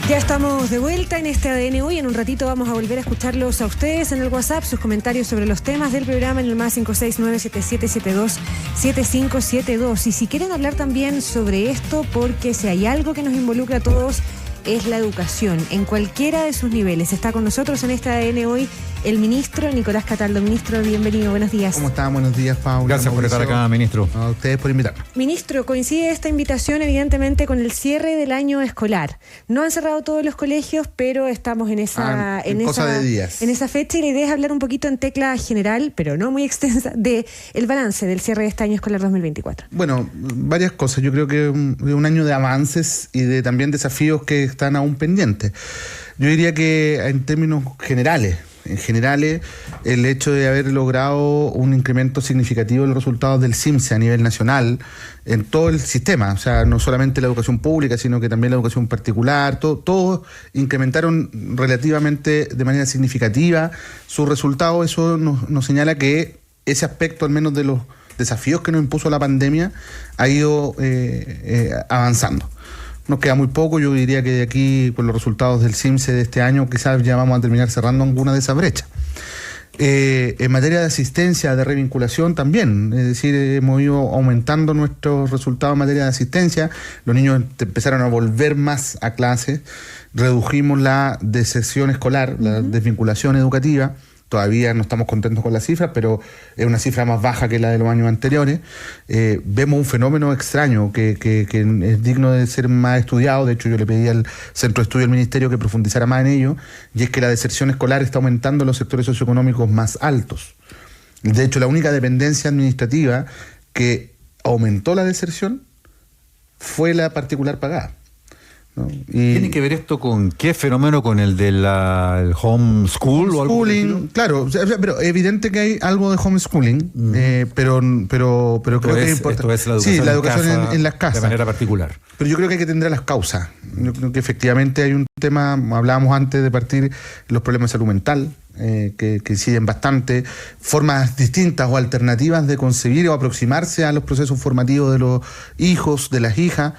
Ya estamos de vuelta en este ADN Hoy. En un ratito vamos a volver a escucharlos a ustedes en el WhatsApp, sus comentarios sobre los temas del programa en el más 569-7772-7572. Y si quieren hablar también sobre esto, porque si hay algo que nos involucra a todos, es la educación, en cualquiera de sus niveles. Está con nosotros en este ADN Hoy el ministro Nicolás Cataldo. Ministro, bienvenido, buenos días. ¿Cómo están? Buenos días, Paula. Gracias por estar acá, ministro. A ustedes por invitarme. Ministro, coincide esta invitación evidentemente con el cierre del año escolar. No han cerrado todos los colegios, pero estamos en esa fecha, y la idea es hablar un poquito en tecla general, pero no muy extensa, de el balance del cierre de este año escolar 2024. Bueno, varias cosas. Yo creo que un año de avances y de también desafíos que están aún pendientes. Yo diría que en términos generales, el hecho de haber logrado un incremento significativo en los resultados del CIMSE a nivel nacional, en todo el sistema, o sea, no solamente la educación pública, sino que también la educación particular, todos incrementaron relativamente de manera significativa sus resultados. Eso nos señala que ese aspecto, al menos de los desafíos que nos impuso la pandemia, ha ido avanzando. Nos queda muy poco. Yo diría que de aquí, con los resultados del CIMSE de este año, quizás ya vamos a terminar cerrando alguna de esas brechas. En materia de asistencia, de revinculación también, es decir, hemos ido aumentando nuestros resultados en materia de asistencia. Los niños empezaron a volver más a clases, redujimos la deserción escolar, la desvinculación educativa. Todavía no estamos contentos con las cifras, pero es una cifra más baja que la de los años anteriores. Vemos un fenómeno extraño que es digno de ser más estudiado. De hecho, yo le pedí al Centro de Estudio del Ministerio que profundizara más en ello, y es que la deserción escolar está aumentando en los sectores socioeconómicos más altos. De hecho, la única dependencia administrativa que aumentó la deserción fue la particular pagada, ¿no? ¿Tiene que ver esto con qué fenómeno? ¿Con el del homeschool o algo? Homeschooling, claro, pero evidente que hay algo de homeschooling, pero creo que es importante. Esto es la educación en las casas. De manera particular. Pero yo creo que hay que atender las causas. Yo creo que efectivamente hay un tema, hablábamos antes de partir, los problemas de salud mental, que inciden bastante, formas distintas o alternativas de concebir o aproximarse a los procesos formativos de los hijos, de las hijas.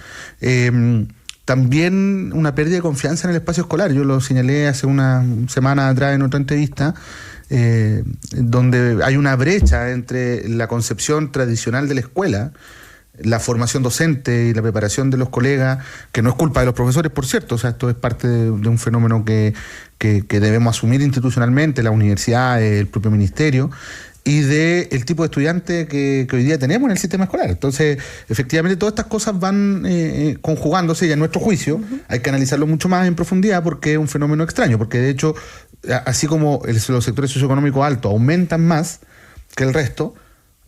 También una pérdida de confianza en el espacio escolar. Yo lo señalé hace una semana atrás en otra entrevista, donde hay una brecha entre la concepción tradicional de la escuela, la formación docente y la preparación de los colegas, que no es culpa de los profesores, por cierto. O sea, esto es parte de un fenómeno que debemos asumir institucionalmente, la universidad, el propio ministerio, y del tipo de estudiante que hoy día tenemos en el sistema escolar. Entonces, efectivamente, todas estas cosas van conjugándose, y a nuestro juicio hay que analizarlo mucho más en profundidad, porque es un fenómeno extraño, porque de hecho, así como los sectores socioeconómicos altos aumentan más que el resto,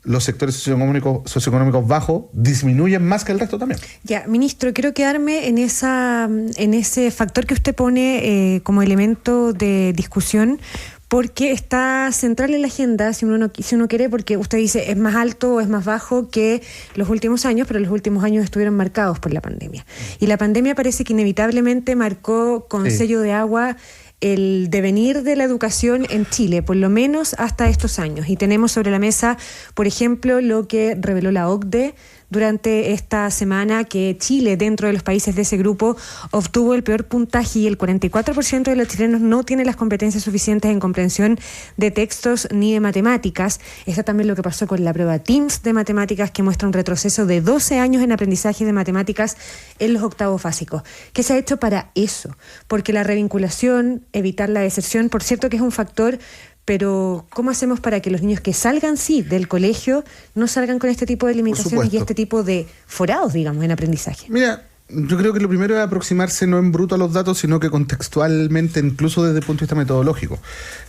los sectores socioeconómicos bajos disminuyen más que el resto también. Ya, ministro, quiero quedarme en ese factor que usted pone como elemento de discusión, porque está central en la agenda, si uno quiere, porque usted dice es más alto o es más bajo que los últimos años, pero los últimos años estuvieron marcados por la pandemia. Y la pandemia parece que inevitablemente marcó con sello de agua el devenir de la educación en Chile, por lo menos hasta estos años. Y tenemos sobre la mesa, por ejemplo, lo que reveló la OCDE durante esta semana, que Chile, dentro de los países de ese grupo, obtuvo el peor puntaje, y el 44% de los chilenos no tiene las competencias suficientes en comprensión de textos ni de matemáticas. Está también lo que pasó con la prueba TIMSS de matemáticas, que muestra un retroceso de 12 años en aprendizaje de matemáticas en los octavos básicos. ¿Qué se ha hecho para eso? Porque la revinculación, evitar la deserción, por cierto que es un factor, pero ¿cómo hacemos para que los niños que salgan, sí, del colegio, no salgan con este tipo de limitaciones y este tipo de forados, digamos, en aprendizaje? Mira, yo creo que lo primero es aproximarse no en bruto a los datos, sino que contextualmente, incluso desde el punto de vista metodológico.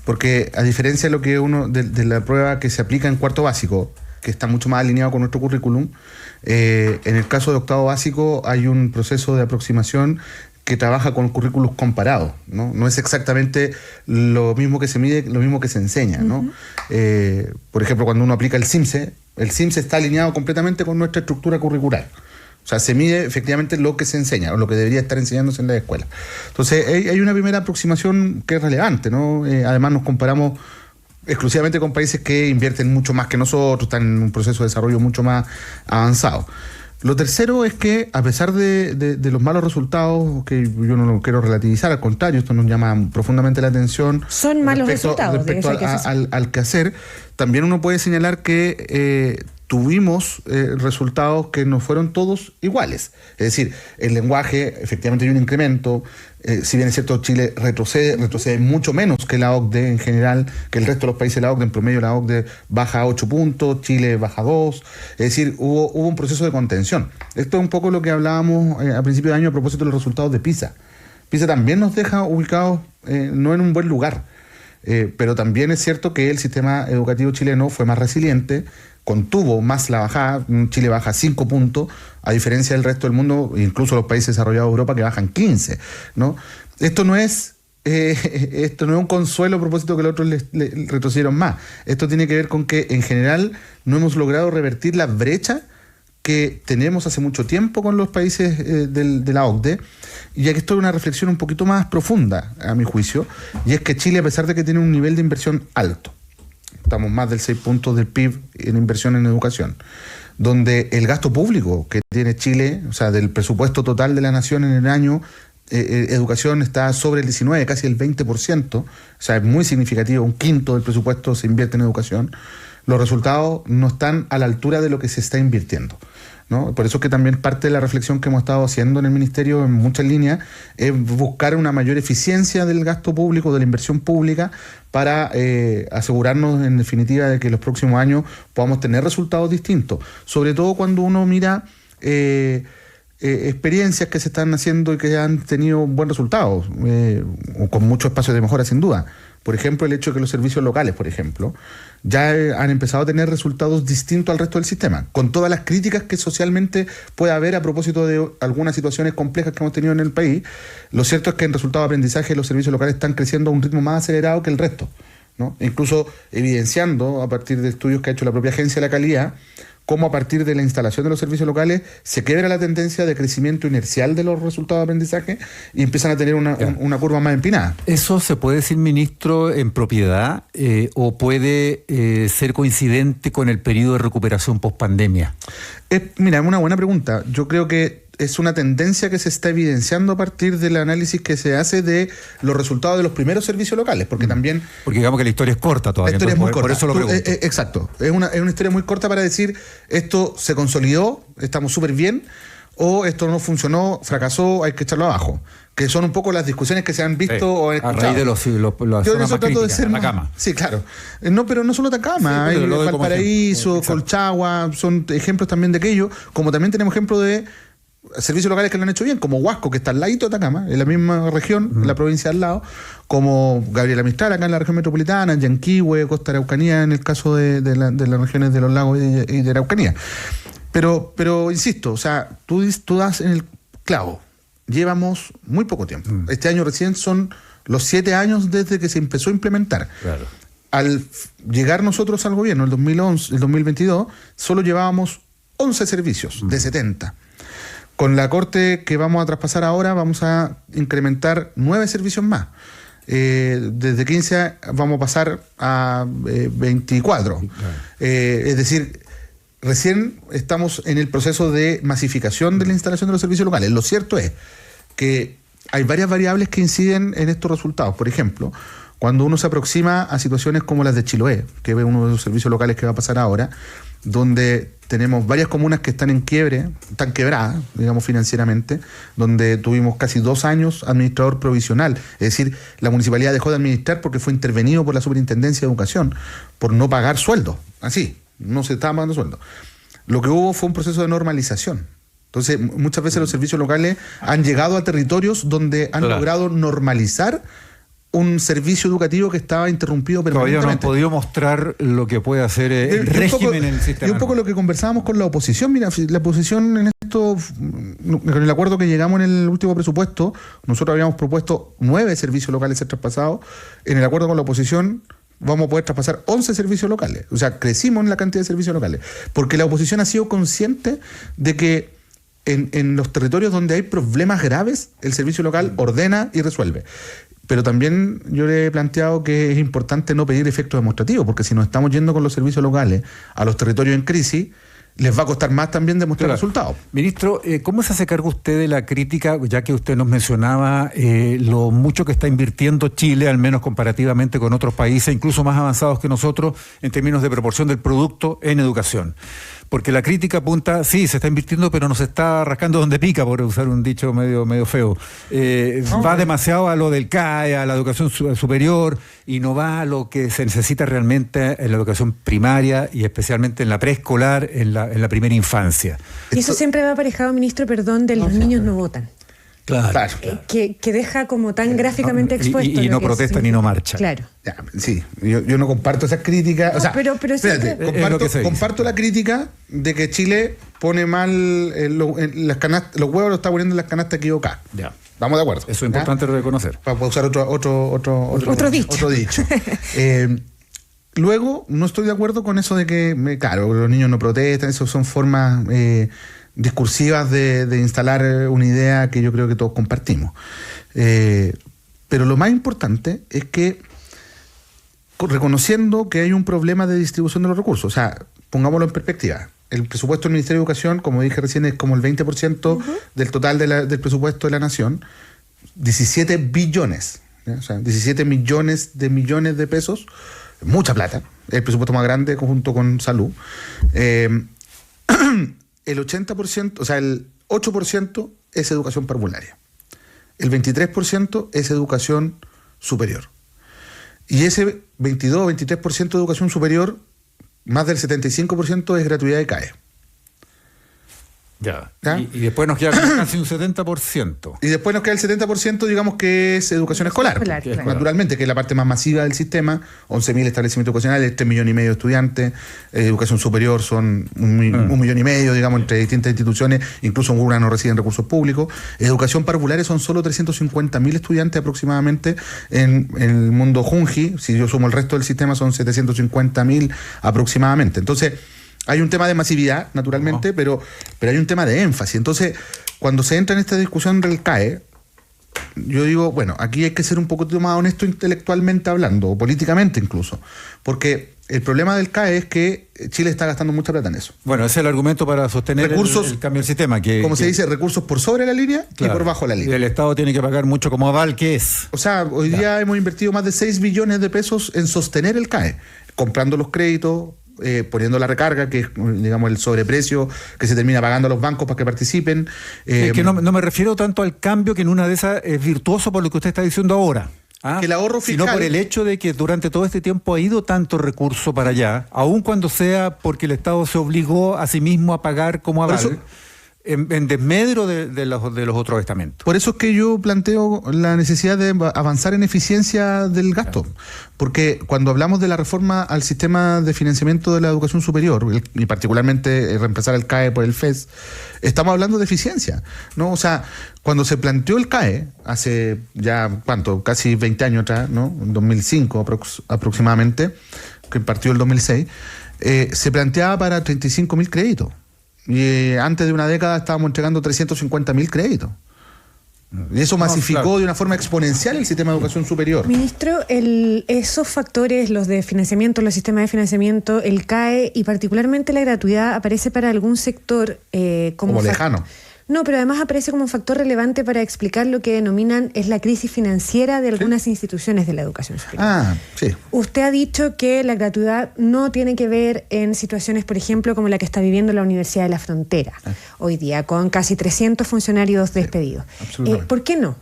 Porque a diferencia de lo que de la prueba que se aplica en cuarto básico, que está mucho más alineado con nuestro currículum, en el caso de octavo básico hay un proceso de aproximación que trabaja con currículos comparados, ¿no? No es exactamente lo mismo que se mide, lo mismo que se enseña, ¿no? Por ejemplo, cuando uno aplica el CIMSE está alineado completamente con nuestra estructura curricular. O sea, se mide efectivamente lo que se enseña, o lo que debería estar enseñándose en la escuela. Entonces, hay una primera aproximación que es relevante, ¿no? Además, nos comparamos exclusivamente con países que invierten mucho más que nosotros, están en un proceso de desarrollo mucho más avanzado. Lo tercero es que, a pesar de los malos resultados, que yo no lo quiero relativizar, al contrario, esto nos llama profundamente la atención. Son malos resultados. Respecto al quehacer, también uno puede señalar que tuvimos resultados que no fueron todos iguales. Es decir, el lenguaje, efectivamente hay un incremento. Si bien es cierto, Chile retrocede mucho menos que la OCDE en general, que el resto de los países de la OCDE. En promedio la OCDE baja 8 puntos, Chile baja 2. Es decir, hubo un proceso de contención. Esto es un poco lo que hablábamos a principio de año a propósito de los resultados de PISA. PISA también nos deja ubicados no en un buen lugar, pero también es cierto que el sistema educativo chileno fue más resiliente, contuvo más la bajada. Chile baja 5 puntos, a diferencia del resto del mundo, incluso los países desarrollados de Europa, que bajan 15, ¿no? Esto no es un consuelo a propósito que los otros le retrocedieron más. Esto tiene que ver con que, en general, no hemos logrado revertir la brecha que tenemos hace mucho tiempo con los países de la OCDE. Y aquí esto es una reflexión un poquito más profunda, a mi juicio, y es que Chile, a pesar de que tiene un nivel de inversión alto, estamos más del 6 puntos del PIB en inversión en educación, donde el gasto público que tiene Chile, o sea, del presupuesto total de la nación en el año, educación está sobre el 19, casi el 20%, o sea, es muy significativo, un quinto del presupuesto se invierte en educación. Los resultados no están a la altura de lo que se está invirtiendo, ¿no? Por eso es que también parte de la reflexión que hemos estado haciendo en el Ministerio en muchas líneas es buscar una mayor eficiencia del gasto público, de la inversión pública, para asegurarnos en definitiva de que los próximos años podamos tener resultados distintos, sobre todo cuando uno mira experiencias que se están haciendo y que han tenido buenos resultados, con mucho espacio de mejora sin duda. Por ejemplo, el hecho de que los servicios locales, por ejemplo, ya han empezado a tener resultados distintos al resto del sistema, con todas las críticas que socialmente puede haber a propósito de algunas situaciones complejas que hemos tenido en el país. Lo cierto es que en resultados de aprendizaje los servicios locales están creciendo a un ritmo más acelerado que el resto, ¿no? Incluso evidenciando, a partir de estudios que ha hecho la propia Agencia de la Calidad, cómo a partir de la instalación de los servicios locales se quiebra la tendencia de crecimiento inercial de los resultados de aprendizaje y empiezan a tener una curva más empinada. ¿Eso se puede decir, ministro, en propiedad o puede ser coincidente con el periodo de recuperación post-pandemia? Mira, es una buena pregunta. Yo creo que es una tendencia que se está evidenciando a partir del análisis que se hace de los resultados de los primeros servicios locales, porque también... Porque digamos que la historia es corta todavía. La historia es muy corta. Por eso lo pregunto. Exacto. Es una historia muy corta para decir esto se consolidó, estamos súper bien, o esto no funcionó, fracasó, hay que echarlo abajo. Que son un poco las discusiones que se han visto o escuchado. A raíz de las Yo en eso trato de ser Atacama. Sí, claro. No, pero no solo Atacama, hay Valparaíso, Colchagua, son ejemplos también de aquello, como también tenemos ejemplos de servicios locales que lo han hecho bien, como Huasco, que está al ladito de Atacama, en la misma región, en la provincia al lado, como Gabriela Mistral, acá en la región metropolitana, Yanquihue, Costa Araucanía, en el caso de las regiones de los lagos y de Araucanía. Pero insisto, o sea, tú das en el clavo. Llevamos muy poco tiempo. Este año recién son los 7 años desde que se empezó a implementar. Claro. Al llegar nosotros al gobierno, el 2022, solo llevábamos 11 servicios de 70. Con la corte que vamos a traspasar ahora, vamos a incrementar 9 servicios más. Desde 15 vamos a pasar a 24. Es decir, recién estamos en el proceso de masificación de la instalación de los servicios locales. Lo cierto es que hay varias variables que inciden en estos resultados. Por ejemplo, cuando uno se aproxima a situaciones como las de Chiloé, que es uno de los servicios locales que va a pasar ahora, donde tenemos varias comunas que están en quiebre, están quebradas, digamos, financieramente, donde tuvimos casi 2 años administrador provisional. Es decir, la municipalidad dejó de administrar porque fue intervenido por la Superintendencia de Educación por no pagar sueldo. Así, no se estaba pagando sueldo. Lo que hubo fue un proceso de normalización. Entonces, muchas veces los servicios locales han llegado a territorios donde han logrado normalizar un servicio educativo que estaba interrumpido permanentemente. Todavía no han podido mostrar lo que puede hacer el régimen en el sistema. Y un poco lo que conversábamos con la oposición. Mira, la oposición en esto, con el acuerdo que llegamos en el último presupuesto, nosotros habíamos propuesto 9 servicios locales ser traspasados. En el acuerdo con la oposición vamos a poder traspasar 11 servicios locales. O sea, crecimos en la cantidad de servicios locales. Porque la oposición ha sido consciente de que en los territorios donde hay problemas graves, el servicio local ordena y resuelve. Pero también yo le he planteado que es importante no pedir efectos demostrativos, porque si nos estamos yendo con los servicios locales a los territorios en crisis, les va a costar más también demostrar resultados. Ministro, ¿cómo se hace cargo usted de la crítica, ya que usted nos mencionaba lo mucho que está invirtiendo Chile, al menos comparativamente con otros países, incluso más avanzados que nosotros, en términos de proporción del producto en educación? Porque la crítica apunta, sí, se está invirtiendo, pero nos está rascando donde pica, por usar un dicho medio feo. Va demasiado a lo del CAE, a la educación superior, y no va a lo que se necesita realmente en la educación primaria y especialmente en la preescolar, en la primera infancia. Y eso siempre va aparejado, ministro, perdón, de los niños no votan. Claro. Que deja como tan gráficamente expuesto. Y no protestan y no marchan. Claro. Ya, sí, yo no comparto esas críticas. O sea, pero espérate, comparto la crítica de que Chile pone mal las canastas, los huevos los está poniendo en las canastas equivocadas. Ya. Estamos de acuerdo. Eso es importante reconocer. Para usar otro dicho. Luego, no estoy de acuerdo con eso de que, claro, los niños no protestan, eso son formas discursivas de instalar una idea que yo creo que todos compartimos. Pero lo más importante es que, reconociendo que hay un problema de distribución de los recursos, o sea, pongámoslo en perspectiva, el presupuesto del Ministerio de Educación, como dije recién, es como el 20% del total del presupuesto de la Nación, 17 billones, ¿ya? O sea, 17 millones de pesos, mucha plata, el presupuesto más grande junto con salud. El 80%, o sea, el 8% es educación parvularia. El 23% es educación superior. Y ese 22 o 23% de educación superior, más del 75% es gratuidad de CAE. Ya. Y después nos queda casi un 70%. Y después nos queda el 70%, digamos que es educación escolar. Claro. Naturalmente, que es la parte más masiva del sistema. 11.000 establecimientos educacionales, 3,5 millones de estudiantes. Educación superior son 1,5 millones, digamos, entre distintas instituciones. Incluso algunas no reciben recursos públicos. Educación parvulares son solo 350.000 estudiantes aproximadamente en el mundo Junji. Si yo sumo el resto del sistema son 750.000 aproximadamente. Entonces, hay un tema de masividad, naturalmente, pero hay un tema de énfasis. Entonces, cuando se entra en esta discusión del CAE, yo digo, bueno, aquí hay que ser un poquito más honesto intelectualmente hablando, o políticamente incluso, porque el problema del CAE es que Chile está gastando mucha plata en eso. Bueno, ese es el argumento para sostener el cambio del sistema. Como se dice, recursos por sobre la línea y por bajo la línea. Y el Estado tiene que pagar mucho como aval, ¿qué es? O sea, hoy día hemos invertido más de 6 billones de pesos en sostener el CAE, comprando los créditos, poniendo la recarga, que es, digamos, el sobreprecio que se termina pagando a los bancos para que participen. Es que no me refiero tanto al cambio, que en una de esas es virtuoso por lo que usted está diciendo ahora. Que el ahorro fiscal, sino por el hecho de que durante todo este tiempo ha ido tanto recurso para allá, aun cuando sea porque el Estado se obligó a sí mismo a pagar como aval, en desmedro de los otros estamentos. Por eso es que yo planteo la necesidad de avanzar en eficiencia del gasto, porque cuando hablamos de la reforma al sistema de financiamiento de la educación superior, y particularmente reemplazar el CAE por el FES, estamos hablando de eficiencia, ¿no? O sea, cuando se planteó el CAE, hace ya, casi 20 años atrás, ¿no? En 2005 aproximadamente, que partió el 2006, se planteaba para 35.000 créditos. Y antes de una década estábamos entregando 350.000 créditos. Y eso masificó de una forma exponencial el sistema de educación superior. Ministro, esos factores, los de financiamiento, los sistemas de financiamiento, el CAE y particularmente la gratuidad, aparece para algún sector como lejano. No, pero además aparece como un factor relevante para explicar lo que denominan es la crisis financiera de algunas instituciones de la educación superior. Sí. Usted ha dicho que la gratuidad no tiene que ver en situaciones, por ejemplo, como la que está viviendo la Universidad de la Frontera hoy día, con casi 300 funcionarios despedidos. ¿Por qué no?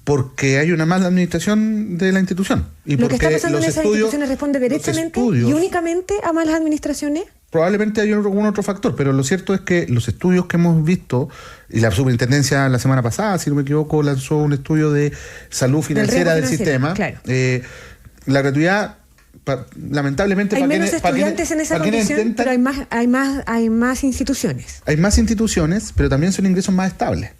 Porque hay una mala administración de la institución. Y ¿Lo que está pasando en esas instituciones responde derechamente y únicamente a malas administraciones? Probablemente hay algún otro factor, pero lo cierto es que los estudios que hemos visto, y la superintendencia la semana pasada, si no me equivoco, lanzó un estudio de salud financiera del sistema. Claro. La gratuidad, lamentablemente... Hay menos estudiantes en esa condición, pero hay más instituciones. Hay más instituciones, pero también son ingresos más estables,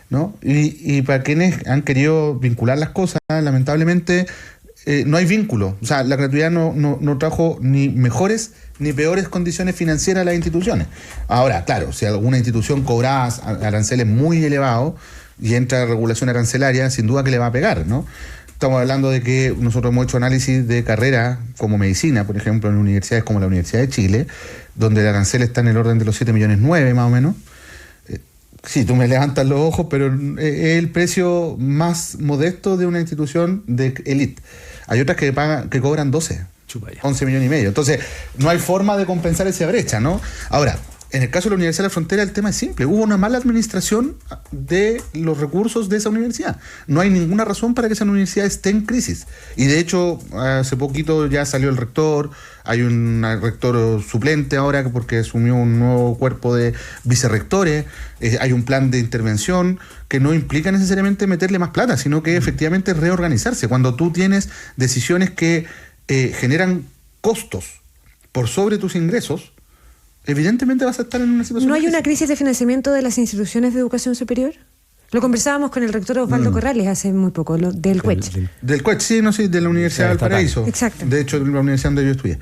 ¿no? Y para quienes han querido vincular las cosas, lamentablemente no hay vínculo. O sea, la gratuidad no trajo ni mejores ni peores condiciones financieras a las instituciones. Ahora, claro, si alguna institución cobraba aranceles muy elevados y entra regulación arancelaria, sin duda que le va a pegar, ¿no? Estamos hablando de que nosotros hemos hecho análisis de carrera como medicina, por ejemplo, en universidades como la Universidad de Chile, donde el arancel está en el orden de los 7,9 millones más o menos. Sí, tú me levantas los ojos, pero es el precio más modesto de una institución de élite. Hay otras que cobran 11,5 millones. Entonces, no hay forma de compensar esa brecha, ¿no? Ahora, en el caso de la Universidad de la Frontera, el tema es simple. Hubo una mala administración de los recursos de esa universidad. No hay ninguna razón para que esa universidad esté en crisis. Y de hecho, hace poquito ya salió el rector, hay un rector suplente ahora porque asumió un nuevo cuerpo de vicerrectores, hay un plan de intervención que no implica necesariamente meterle más plata, sino que efectivamente reorganizarse. Cuando tú tienes decisiones que generan costos por sobre tus ingresos, evidentemente vas a estar en una situación... ¿No hay una crisis de financiamiento de las instituciones de educación superior? Lo conversábamos con el rector Osvaldo Corrales hace muy poco, del CUECH. Del CUECH, sí, de la Universidad de Valparaíso. Exacto. De hecho, de la universidad donde yo estudié.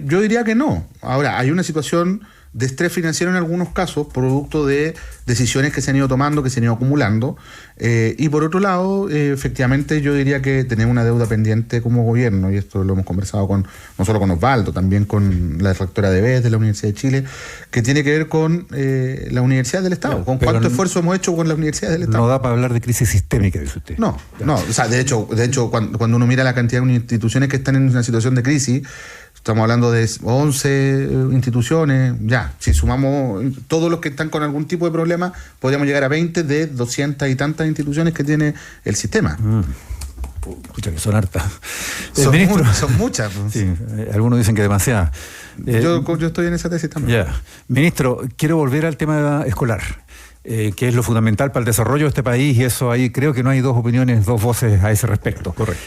Yo diría que no. Ahora, hay una situación de estrés financiero en algunos casos, producto de decisiones que se han ido tomando, que se han ido acumulando. Y por otro lado, efectivamente yo diría que tenemos una deuda pendiente como gobierno, y esto lo hemos conversado no solo con Osvaldo, también con la rectora de BES de la Universidad de Chile, que tiene que ver con la Universidad del Estado, con cuánto esfuerzo hemos hecho con la Universidad del Estado. No da para hablar de crisis sistémica, dice usted. No, o sea, de hecho cuando uno mira la cantidad de instituciones que están en una situación de crisis, estamos hablando de 11 instituciones, ya, si sumamos todos los que están con algún tipo de problema, podríamos llegar a 20 de 200 y tantas instituciones que tiene el sistema. Escucha que son hartas. Son muchas. Sí, algunos dicen que demasiadas. Yo estoy en esa tesis también. Ya. Ministro, quiero volver al tema escolar, que es lo fundamental para el desarrollo de este país, y eso ahí creo que no hay dos opiniones, dos voces a ese respecto. Correcto.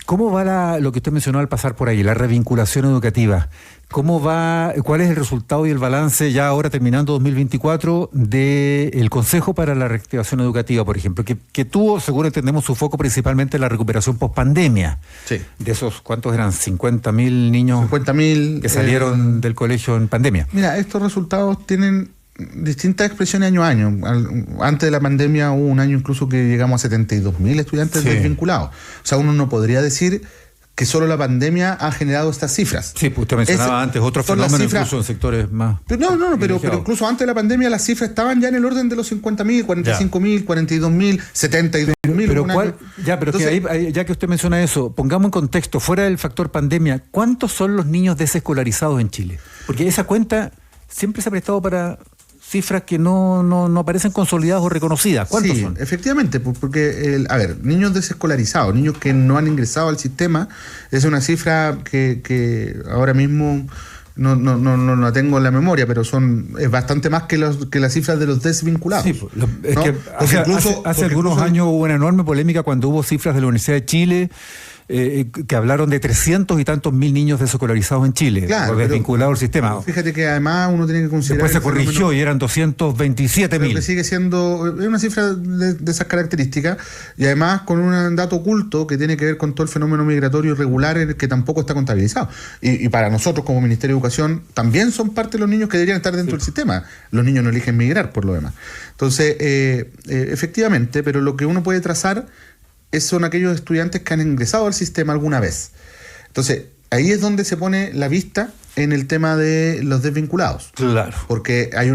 ¿Cómo va lo que usted mencionó al pasar por ahí, la revinculación educativa? ¿Cómo va? ¿Cuál es el resultado y el balance ya ahora terminando 2024 del Consejo para la Reactivación Educativa, por ejemplo, que tuvo, seguro entendemos, su foco principalmente en la recuperación post-pandemia? Sí. De esos, ¿cuántos eran? 50.000 niños 50.000 que salieron del colegio en pandemia. Mira, estos resultados tienen distintas expresiones año a año. Antes de la pandemia hubo un año incluso que llegamos a 72.000 estudiantes desvinculados. O sea, uno no podría decir que solo la pandemia ha generado estas cifras. Sí, pues usted mencionaba antes otros fenómenos incluso en sectores más... Pero incluso antes de la pandemia las cifras estaban ya en el orden de los 50.000, 45.000, 42.000, 72.000. Pero entonces, ya que usted menciona eso, pongamos en contexto, fuera del factor pandemia, ¿cuántos son los niños desescolarizados en Chile? Porque esa cuenta siempre se ha prestado para cifras que no aparecen consolidadas o reconocidas. ¿Cuántos son? Efectivamente, porque, niños desescolarizados, niños que no han ingresado al sistema, es una cifra que ahora mismo no la tengo en la memoria, pero es bastante más que las cifras de los desvinculados. Sí, hace algunos años hubo una enorme polémica cuando hubo cifras de la Universidad de Chile que hablaron de 300 y tantos mil niños desescolarizados en Chile, o desvinculados al sistema. Fíjate que además uno tiene que considerar... Después se corrigió y eran 227.000. Que sigue siendo una cifra de esas características, y además con un dato oculto que tiene que ver con todo el fenómeno migratorio irregular que tampoco está contabilizado. Y para nosotros como Ministerio de Educación también son parte de los niños que deberían estar dentro del sistema. Los niños no eligen migrar por lo demás. Entonces, efectivamente, pero lo que uno puede trazar son aquellos estudiantes que han ingresado al sistema alguna vez. Entonces, ahí es donde se pone la vista en el tema de los desvinculados. Claro. Porque hay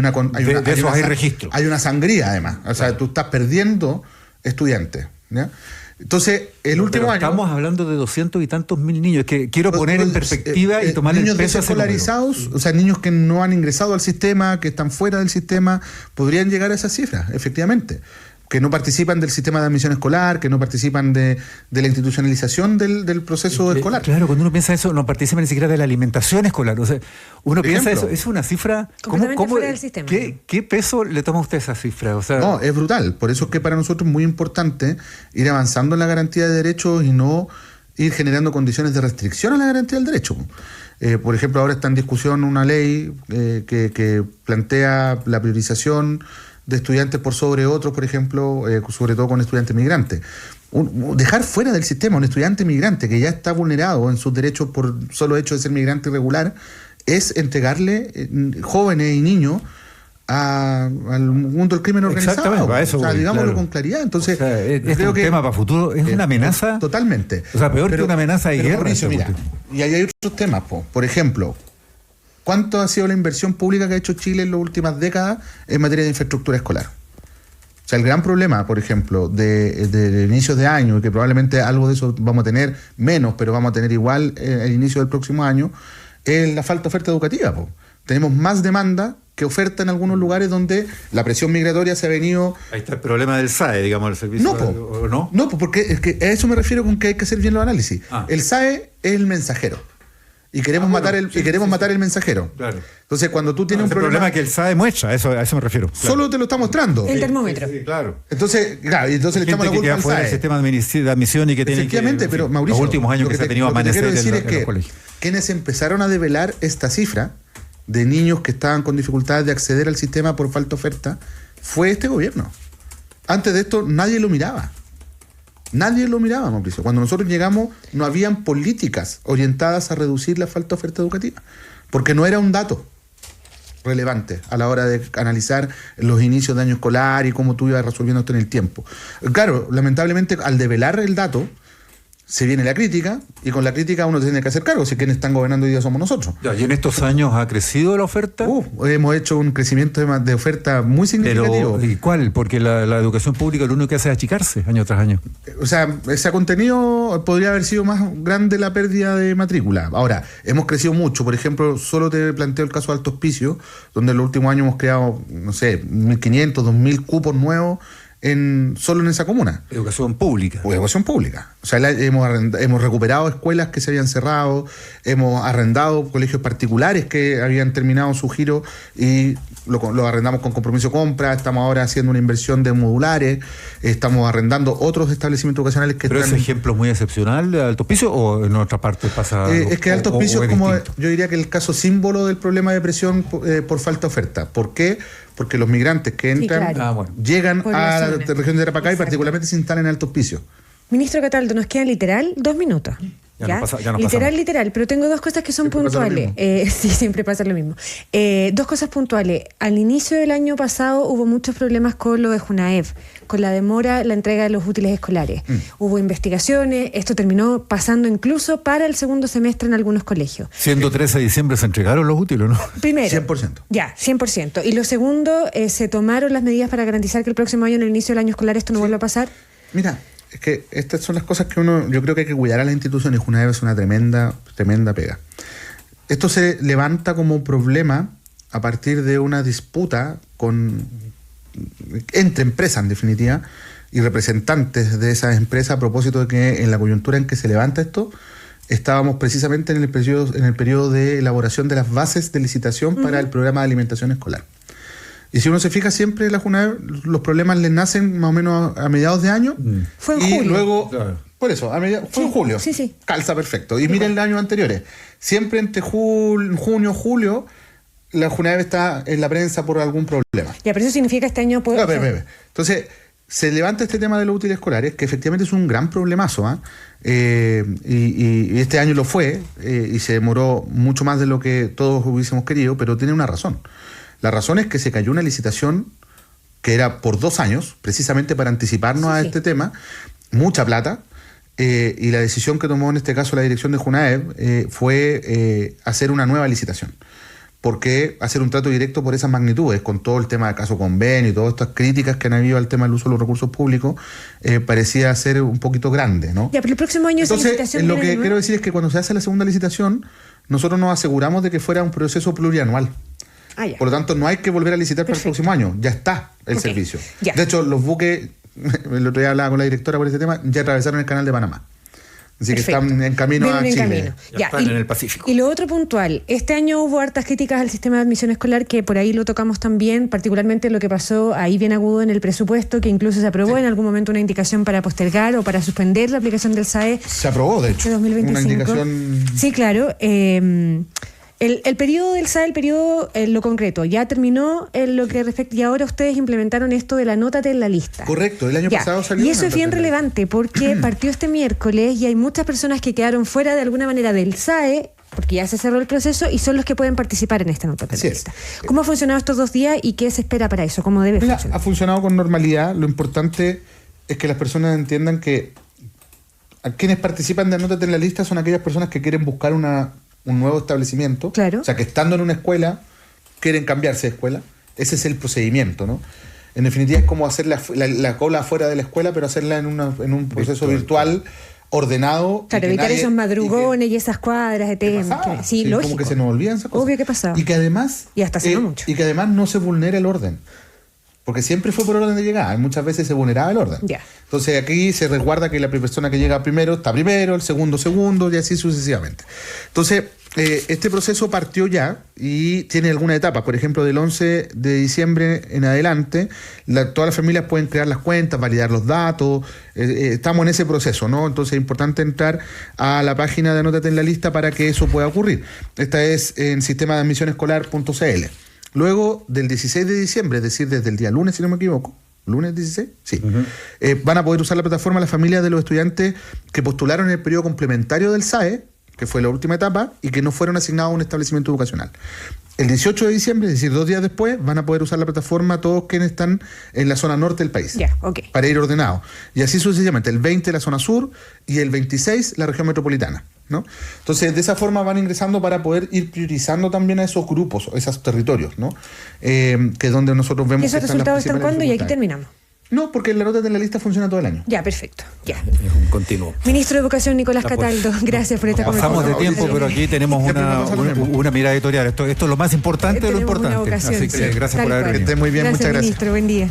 registro. Hay una sangría, además. O sea, tú estás perdiendo estudiantes, ¿ya? Entonces, último año... Estamos hablando de 200 y tantos mil niños. Es que quiero poner en perspectiva y tomar el peso. Niños desescolarizados, o sea, niños que no han ingresado al sistema, que están fuera del sistema, podrían llegar a esas cifras, efectivamente. Que no participan del sistema de admisión escolar, que no participan de la institucionalización del proceso escolar. Claro, cuando uno piensa eso, no participan ni siquiera de la alimentación escolar. O sea, uno piensa eso, es una cifra... Completamente fuera del sistema. ¿Qué peso le toma a usted esa cifra? O sea, no, es brutal. Por eso es que para nosotros es muy importante ir avanzando en la garantía de derechos y no ir generando condiciones de restricción a la garantía del derecho. Por ejemplo, ahora está en discusión una ley que plantea la priorización de estudiantes por sobre otros, por ejemplo, sobre todo con estudiantes migrantes. Dejar fuera del sistema a un estudiante migrante que ya está vulnerado en sus derechos por solo hecho de ser migrante irregular es entregarle jóvenes y niños al mundo del crimen organizado. Exactamente, a eso o sea, voy, digámoslo claro. con claridad. Entonces, O sea, es creo un que tema para futuro, es una amenaza. Totalmente. O sea, peor que una amenaza de guerra. Mauricio, mira, y ahí hay otros temas. Por ejemplo, ¿cuánto ha sido la inversión pública que ha hecho Chile en las últimas décadas en materia de infraestructura escolar? O sea, el gran problema, por ejemplo, de inicios de año, y que probablemente algo de eso vamos a tener menos, pero vamos a tener igual el inicio del próximo año, es la falta de oferta educativa. Tenemos más demanda que oferta en algunos lugares donde la presión migratoria se ha venido... Ahí está el problema del SAE, digamos, el servicio... No, porque es que a eso me refiero con que hay que hacer bien los análisis. El SAE es el mensajero. Y queremos matar el mensajero. Claro. Entonces, cuando tú tienes un problema que el SAE muestra, a eso me refiero. Claro. Solo te lo está mostrando. El termómetro. Sí, claro. Entonces le echamos la culpa al SAE. El sistema de admisión y que tiene Efectivamente, pero Mauricio, los últimos años que se ha tenido a amanecer en los colegios. Quienes empezaron a develar esta cifra de niños que estaban con dificultades de acceder al sistema por falta de oferta fue este gobierno. Antes de esto nadie lo miraba. Nadie lo miraba, Mauricio. Cuando nosotros llegamos no habían políticas orientadas a reducir la falta de oferta educativa, porque no era un dato relevante a la hora de analizar los inicios de año escolar y cómo tú ibas resolviendo esto en el tiempo. Claro, lamentablemente al develar el dato se viene la crítica, y con la crítica uno tiene que hacer cargo, si quienes están gobernando hoy día somos nosotros. ¿Y en estos años ha crecido la oferta? Hemos hecho un crecimiento de oferta muy significativo. ¿Y cuál? Porque la educación pública lo único que hace es achicarse año tras año. O sea, ese contenido podría haber sido más grande la pérdida de matrícula. Ahora, hemos crecido mucho. Por ejemplo, solo te planteo el caso de Alto Hospicio, donde en los últimos años hemos creado, 1.500, 2.000 cupos nuevos solo en esa comuna. Educación pública. Educación pública. O sea, hemos recuperado escuelas que se habían cerrado, hemos arrendado colegios particulares que habían terminado su giro y lo arrendamos con compromiso de compra. Estamos ahora haciendo una inversión de modulares, estamos arrendando otros establecimientos educacionales que ¿Pero ese ejemplo es muy excepcional de Alto Hospicio o en otra parte pasa? Es que Alto Hospicio es como, distinto? yo diría que el caso símbolo del problema de presión por falta de oferta. ¿Por qué? Porque los migrantes que entran llegan a la región de Tarapacá y particularmente se instalan en Alto Hospicio. Ministro Cataldo, nos quedan literal 2 minutos. Ya nos literal, pero tengo dos cosas que son siempre puntuales. Sí, siempre pasa lo mismo. Dos cosas puntuales. Al inicio del año pasado hubo muchos problemas con lo de Junaev, con la demora en la entrega de los útiles escolares. Hubo investigaciones, esto terminó pasando incluso para el segundo semestre en algunos colegios. Siendo 13 de diciembre se entregaron los útiles, ¿no? Primero. 100%. Ya, 100%. Y lo segundo, se tomaron las medidas para garantizar que el próximo año, en el inicio del año escolar, esto no vuelva a pasar. Mira, es que estas son las cosas que yo creo que hay que cuidar a las instituciones. Junaev es una tremenda pega. Esto se levanta como problema a partir de una disputa entre empresas, en definitiva, y representantes de esas empresas, a propósito de que en la coyuntura en que se levanta esto, estábamos precisamente en el periodo de elaboración de las bases de licitación para el programa de alimentación escolar. Y si uno se fija, siempre la Junaev, los problemas les nacen más o menos a mediados de año. Fue en julio. Y luego, por eso, fue en julio. Sí. Calza perfecto. Y miren los años anteriores. Siempre entre junio, julio, la Junaev está en la prensa por algún problema. Ya, pero eso significa que este año puede... Entonces, se levanta este tema de los útiles escolares, que efectivamente es un gran problemazo, y este año lo fue, y se demoró mucho más de lo que todos hubiésemos querido, pero tiene una razón. La razón es que se cayó una licitación que era por 2 años, precisamente para anticiparnos a este tema, mucha plata, y la decisión que tomó en este caso la dirección de Junaev fue hacer una nueva licitación. ¿Por qué hacer un trato directo por esas magnitudes? Con todo el tema del caso convenio y todas estas críticas que han habido al tema del uso de los recursos públicos, parecía ser un poquito grande, ¿no? Ya, pero el próximo año entonces, esa licitación lo que quiero decir es que cuando se hace la segunda licitación, nosotros nos aseguramos de que fuera un proceso plurianual. Por lo tanto, no hay que volver a licitar para el próximo año. Ya está el servicio. Ya. De hecho, los buques, el otro día hablaba con la directora por este tema, ya atravesaron el canal de Panamá. Así que están en camino a Chile. Ya están en el Pacífico. Y lo otro puntual, este año hubo hartas críticas al sistema de admisión escolar, que por ahí lo tocamos también, particularmente lo que pasó ahí bien agudo en el presupuesto, que incluso se aprobó en algún momento una indicación para postergar o para suspender la aplicación del SAE. Se aprobó, de hecho. De 2025. Una indicación... Sí, claro. El periodo del SAE, lo concreto, ya terminó en lo que respecta, y ahora ustedes implementaron esto de la anótate en la lista. Correcto, el año pasado salió. Y eso es bien relevante porque partió este miércoles y hay muchas personas que quedaron fuera de alguna manera del SAE porque ya se cerró el proceso y son los que pueden participar en esta nota penalista. ¿Cómo ha funcionado estos 2 días y qué se espera para eso? ¿Cómo debe funcionar? Ha funcionado con normalidad. Lo importante es que las personas entiendan que a quienes participan de Anótate en la Lista son aquellas personas que quieren buscar un nuevo establecimiento. Claro. O sea, que estando en una escuela quieren cambiarse de escuela. Ese es el procedimiento, ¿no? En definitiva es como hacer la cola afuera de la escuela, pero hacerla en un proceso virtual ordenado. Claro, evitar esos madrugones y esas cuadras de tema. Sí, lógico. Como que se nos olvidan esas cosas. Obvio que pasaba. Y que además... Y hasta hace no mucho. Y que además no se vulnera el orden. Porque siempre fue por orden de llegada. Y muchas veces se vulneraba el orden. Ya. Entonces aquí se resguarda que la persona que llega primero está primero, el segundo, y así sucesivamente. Entonces, este proceso partió ya y tiene algunas etapas. Por ejemplo, del 11 de diciembre en adelante, todas las familias pueden crear las cuentas, validar los datos. Estamos en ese proceso, ¿no? Entonces es importante entrar a la página de Anótate en la Lista para que eso pueda ocurrir. Esta es en sistemadeadmisionescolar.cl. Luego del 16 de diciembre, es decir, desde el día lunes, si no me equivoco, ¿lunes 16? Sí. Van a poder usar la plataforma las familias de los estudiantes que postularon en el periodo complementario del SAE, que fue la última etapa, y que no fueron asignados a un establecimiento educacional. El 18 de diciembre, es decir, 2 días después, van a poder usar la plataforma todos quienes están en la zona norte del país. Para ir ordenados. Y así sucesivamente, el 20 la zona sur y el 26 la región metropolitana, ¿no? Entonces, de esa forma van ingresando para poder ir priorizando también a esos grupos, esos territorios, ¿no? Que es donde nosotros vemos... ¿Y esos resultados están cuándo? Y aquí terminamos. No, porque la Anótate en la Lista funciona todo el año. Ya, perfecto. Ya. Es un continuo. Ministro de Educación, Nicolás Cataldo, gracias por esta conversación. Pasamos de tiempo, pero aquí tenemos una mirada editorial. Esto es lo más importante de lo importante. Así que gracias por haber venido. Que esté muy bien, muchas gracias. Ministro, buen día.